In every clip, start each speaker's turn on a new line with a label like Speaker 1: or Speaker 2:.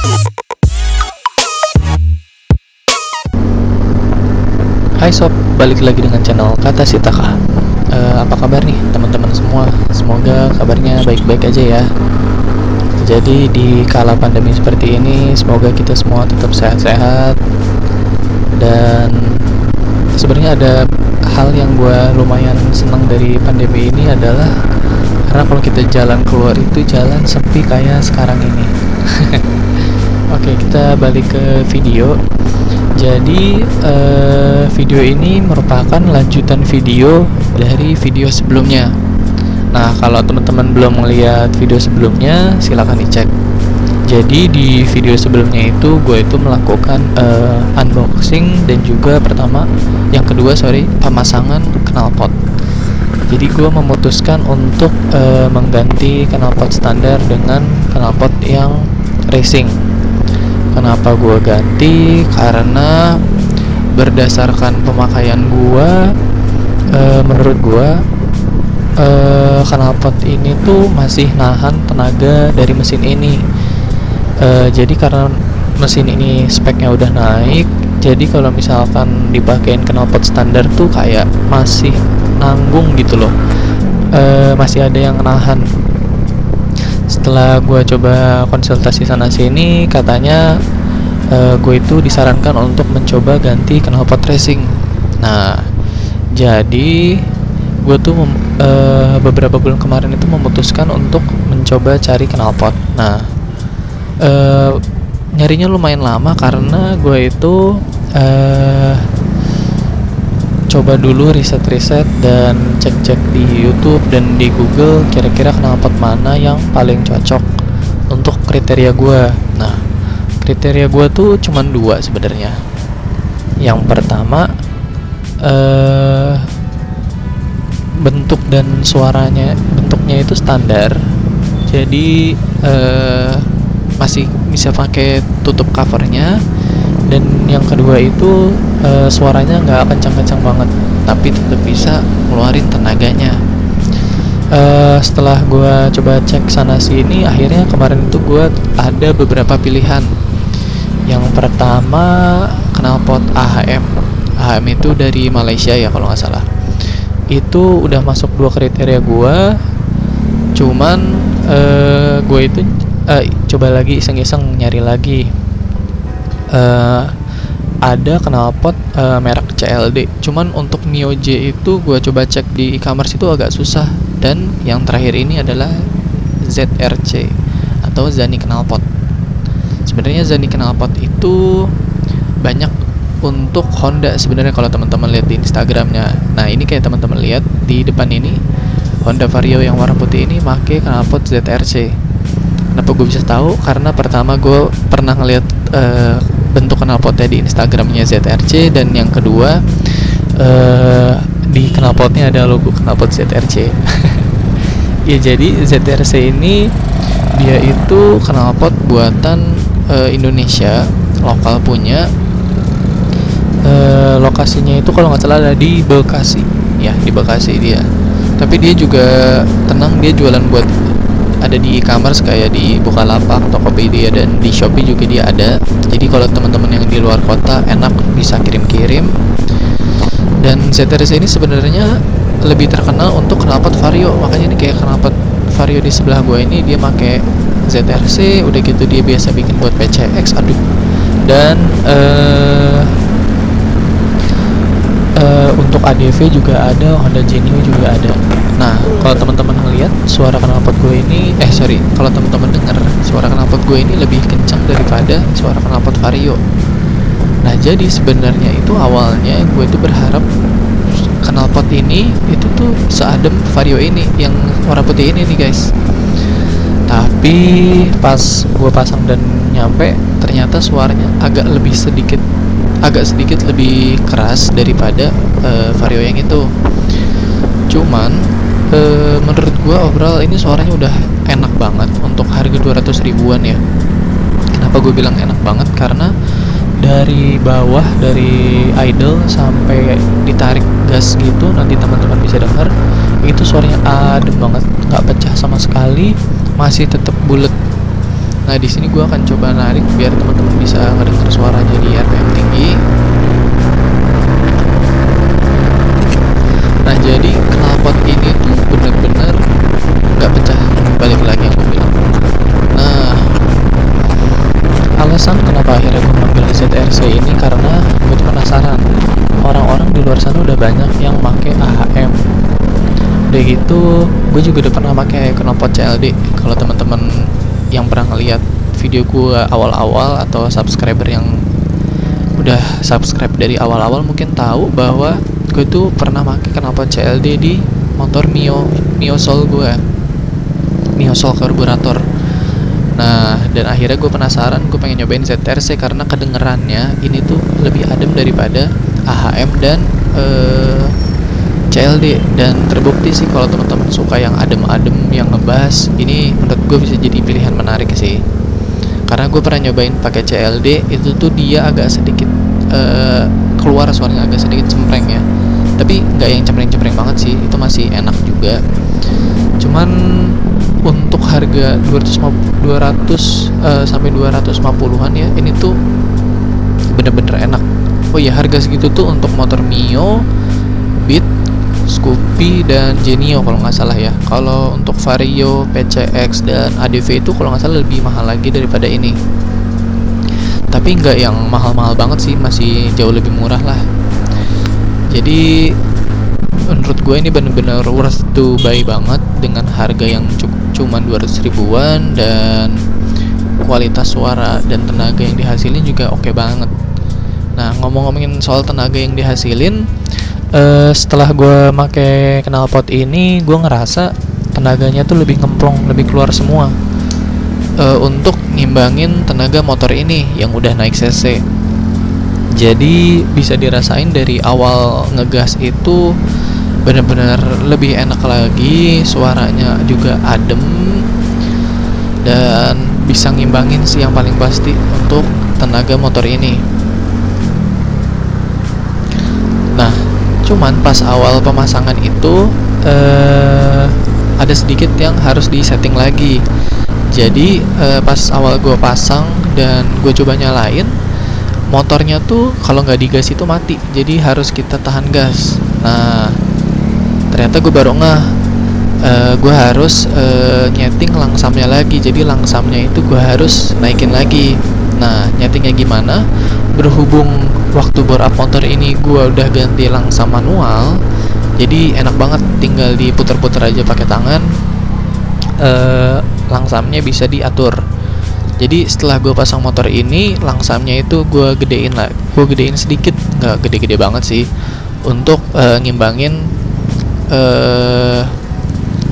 Speaker 1: Hai sob, balik lagi dengan channel Kata Sitaka. Apa kabar nih teman-teman semua? Semoga kabarnya baik-baik aja ya. Jadi di kala pandemi seperti ini, semoga kita semua tetap sehat-sehat. Dan sebenarnya ada hal yang gue lumayan senang dari pandemi ini adalah karena kalau kita jalan keluar itu jalan sepi kayak sekarang ini. Oke, kita balik ke video. Jadi video ini merupakan lanjutan video dari video sebelumnya. Nah, kalau teman-teman belum melihat video sebelumnya, silakan dicek. Jadi di video sebelumnya itu gue itu melakukan unboxing dan juga pemasangan knalpot. Jadi gue memutuskan untuk mengganti knalpot standar dengan knalpot yang racing. Kenapa gue ganti? Karena berdasarkan pemakaian gue, menurut gue knalpot ini tuh masih nahan tenaga dari mesin ini. Jadi karena mesin ini speknya udah naik, jadi kalau misalkan dipakein knalpot standar tuh kayak masih nanggung gitu loh, masih ada yang nahan. Setelah gue coba konsultasi sana sini, katanya gue itu disarankan untuk mencoba ganti knalpot racing. Nah, jadi gue tuh beberapa bulan kemarin itu memutuskan untuk mencoba cari knalpot. Nah, nyarinya lumayan lama karena gue itu coba dulu riset-riset dan cek-cek di YouTube dan di Google kira-kira knalpot mana yang paling cocok untuk kriteria gue. Nah, kriteria gue tuh cuman dua sebenarnya. Yang pertama, bentuknya itu standar, jadi masih bisa pakai tutup covernya. Dan yang kedua itu suaranya nggak kencang-kencang banget, tapi tetap bisa ngeluarin tenaganya. Setelah gue coba cek sana sini, akhirnya kemarin itu gue ada beberapa pilihan. Yang pertama knalpot AHM. AHM itu dari Malaysia ya kalau nggak salah. Itu udah masuk dua kriteria gue. Cuman gue itu coba lagi iseng-iseng nyari lagi. Ada knalpot merek CLD. Cuman untuk Neo J itu gue coba cek di e-commerce itu agak susah. Dan yang terakhir ini adalah ZRC atau Zani knalpot. Sebenarnya Zani knalpot itu banyak untuk Honda sebenarnya kalau teman-teman lihat di Instagramnya. Nah, ini kayak teman-teman lihat di depan ini, Honda Vario yang warna putih ini pakai knalpot ZRC. Kenapa gue bisa tahu? Karena pertama gue pernah ngeliat bentuk knalpotnya di Instagramnya ZRC, dan yang kedua di knalpotnya ada logo knalpot ZRC. Ya, jadi ZRC ini dia itu knalpot buatan Indonesia, lokal punya. Lokasinya itu kalau nggak salah ada di Bekasi, ya di Bekasi dia. Tapi dia juga tenang, dia jualan buat ada di e-commerce kayak di Bukalapak, Tokopedia, dan di Shopee juga dia ada. Jadi kalau teman-teman yang di luar kota enak bisa kirim-kirim. Dan ZRC ini sebenarnya lebih terkenal untuk knalpot Vario, makanya ini kayak knalpot Vario di sebelah gue ini dia pakai ZRC. Udah gitu dia biasa bikin buat PCX, dan untuk ADV juga ada, Honda Genio juga ada. Nah, kalau teman-teman ngelihat suara knalpot gue ini, kalau teman-teman dengar suara knalpot gue ini lebih kencang daripada suara knalpot Vario. Nah, jadi sebenarnya itu awalnya gue itu berharap knalpot ini itu tuh seadem Vario ini yang warna putih ini nih guys. Tapi pas gue pasang dan nyampe, ternyata suaranya agak sedikit lebih keras daripada Vario yang itu. Cuman menurut gue overall ini suaranya udah enak banget untuk harga 200 ribuan ya. Kenapa gue bilang enak banget? Karena dari bawah, dari idle sampai ditarik gas gitu, nanti teman-teman bisa dengar itu suaranya adem banget, nggak pecah sama sekali, masih tetap bulat. Nah di sini gue akan coba narik biar teman-teman bisa ngedenger suaranya di RPM tinggi. Nah jadi knalpot ini tuh bener-bener nggak pecah, balik lagi yang gue bilang. Nah alasan kenapa akhirnya gue ngambil ZRC ini karena gue tuh penasaran, orang-orang di luar sana udah banyak yang make AHM. Udah gitu gue juga udah pernah pakai knalpot CLD. Kalau teman-teman yang pernah ngeliat video gue awal-awal atau subscriber yang udah subscribe dari awal-awal mungkin tahu bahwa gue tuh pernah pakai knalpot CLD di motor Mio Soul gue, Mio Soul karburator. Nah dan akhirnya gue penasaran, gue pengen nyobain ZRC karena kedengerannya ini tuh lebih adem daripada AHM dan CLD. Dan terbukti sih kalau teman-teman suka yang adem-adem, yang ngebass, ini menurut gue bisa jadi pilihan menarik sih. Karena gue pernah nyobain pakai CLD, itu tuh dia agak sedikit keluar suaranya agak sedikit cempreng ya, tapi nggak yang cempreng-cempreng banget sih, itu masih enak juga. Cuman untuk harga 200 sampai 250-an ya, ini tuh bener-bener enak. Oh iya, harga segitu tuh untuk motor Mio, Beat, Scoopy, dan Genio kalau nggak salah ya. Kalau untuk Vario, PCX, dan ADV itu kalau nggak salah lebih mahal lagi daripada ini. Tapi nggak yang mahal-mahal banget sih, masih jauh lebih murah lah. Jadi menurut gue ini bener-bener worth to buy banget dengan harga yang cuman 200 ribuan, dan kualitas suara dan tenaga yang dihasilin juga oke banget. Nah ngomongin soal tenaga yang dihasilin, setelah gue make knalpot ini, gue ngerasa tenaganya tuh lebih ngemplong, lebih keluar semua, untuk ngimbangin tenaga motor ini yang udah naik cc. Jadi bisa dirasain dari awal ngegas itu bener-bener lebih enak lagi, suaranya juga adem, dan bisa ngimbangin sih yang paling pasti untuk tenaga motor ini. Nah cuman pas awal pemasangan itu ada sedikit yang harus disetting lagi. Jadi pas awal gue pasang dan gue coba nyalain, motornya tuh kalau nggak digas itu mati, jadi harus kita tahan gas. Nah ternyata gue baru gue harus nyeting langsamnya lagi. Jadi langsamnya itu gue harus naikin lagi. Nah nyetingnya gimana? Berhubung waktu bore up motor ini gue udah ganti langsam manual, jadi enak banget tinggal diputer-puter aja pakai tangan, langsamnya bisa diatur. Jadi setelah gue pasang motor ini, langsamnya itu gue gedein sedikit, nggak gede-gede banget sih, untuk ngimbangin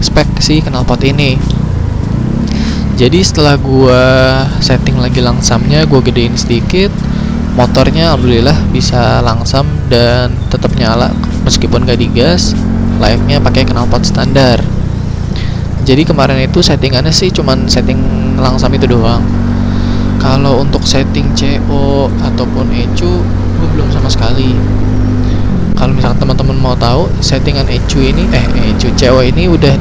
Speaker 1: spek si knalpot ini. Jadi setelah gue setting lagi langsamnya, gue gedein sedikit, motornya alhamdulillah bisa langsam dan tetap nyala meskipun gak digas, layaknya pakai knalpot standar. Jadi kemarin itu settingannya sih cuman setting langsam itu doang. Kalau untuk setting CO ataupun ECU gue belum sama sekali. Kalau misalkan teman-teman mau tahu, settingan ECU ini CO ini udah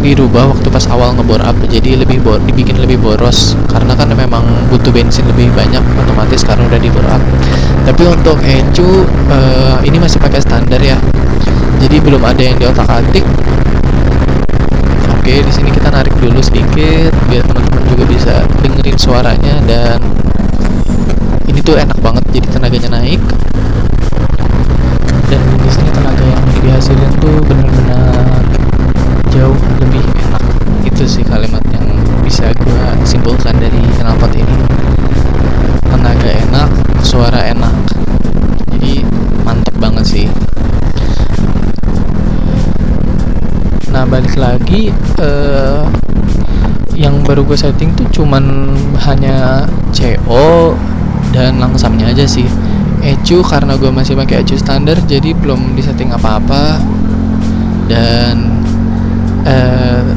Speaker 1: dirubah waktu pas awal ngebor up, jadi dibikin lebih boros karena kan memang butuh bensin lebih banyak otomatis karena udah dibor up. Tapi untuk ECU ini masih pakai standar ya, jadi belum ada yang diotak-atik. Oke, di sini kita narik dulu sedikit biar teman-teman juga bisa dengerin suaranya, dan ini tuh enak banget, jadi tenaganya naik. Dan di sini tenaga yang dihasilin tuh benar-benar jauh lebih enak. Itu sih kalimat yang bisa gue simpulkan dari knalpot ini. Tenaga enak, suara enak, jadi mantep banget sih. Nah balik lagi, yang baru gue setting tuh cuman hanya CO dan langsamnya aja sih. ECU karena gue masih pakai ECU standar, jadi belum disetting apa-apa. Dan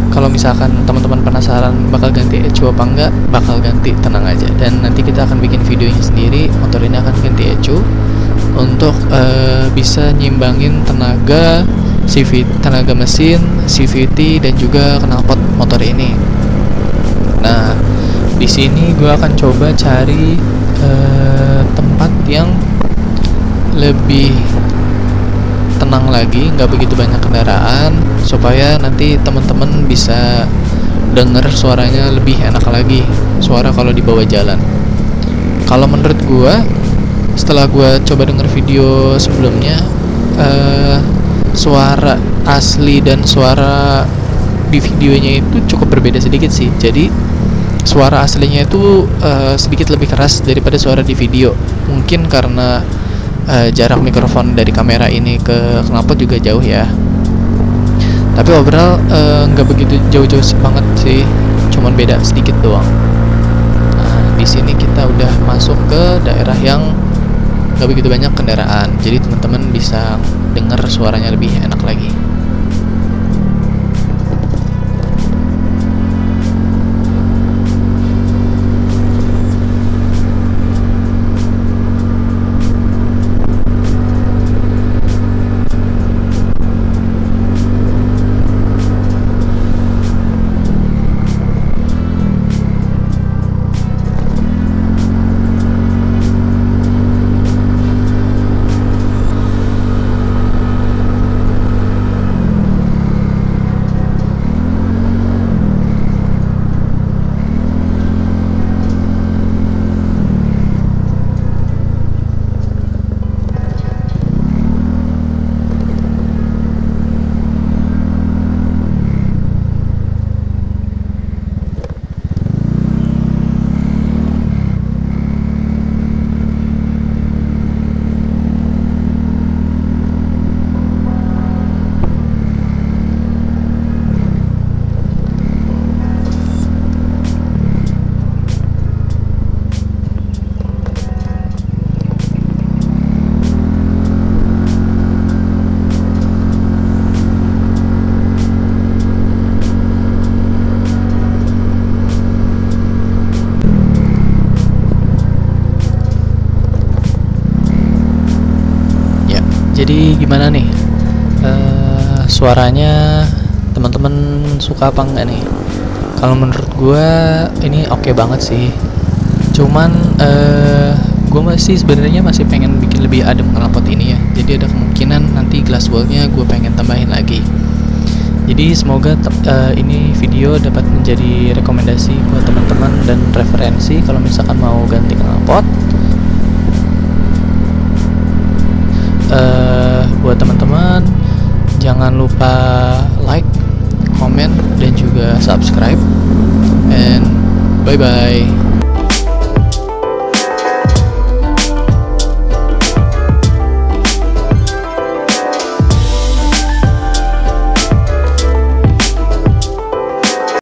Speaker 1: kalau misalkan teman-teman penasaran bakal ganti ECU apa enggak, bakal ganti, tenang aja. Dan nanti kita akan bikin videonya sendiri, motor ini akan ganti ECU untuk bisa nyimbangin tenaga tenaga mesin, CVT, dan juga knalpot motor ini. Nah Di sini gue akan coba cari tempat yang lebih tenang lagi, nggak begitu banyak kendaraan, supaya nanti teman-teman bisa denger suaranya lebih enak lagi, suara kalau di bawah jalan. Kalau menurut gue, setelah gue coba denger video sebelumnya, suara asli dan suara di videonya itu cukup berbeda sedikit sih. Jadi suara aslinya itu sedikit lebih keras daripada suara di video. Mungkin karena jarak mikrofon dari kamera ini ke knalpot juga jauh ya. Tapi overall nggak begitu jauh-jauh banget sih, cuman beda sedikit doang. Nah, di sini kita udah masuk ke daerah yang nggak begitu banyak kendaraan, jadi teman-teman bisa dengar suaranya lebih enak lagi. Jadi gimana nih suaranya, teman-teman suka apa enggak nih? Kalau menurut gue ini oke banget sih. Cuman gue sebenarnya masih pengen bikin lebih adem knalpot ini ya. Jadi ada kemungkinan nanti glass wallnya gue pengen tambahin lagi. Jadi semoga ini video dapat menjadi rekomendasi buat teman-teman dan referensi kalau misalkan mau ganti knalpot. Buat teman-teman jangan lupa like, comment, dan juga subscribe, and bye bye.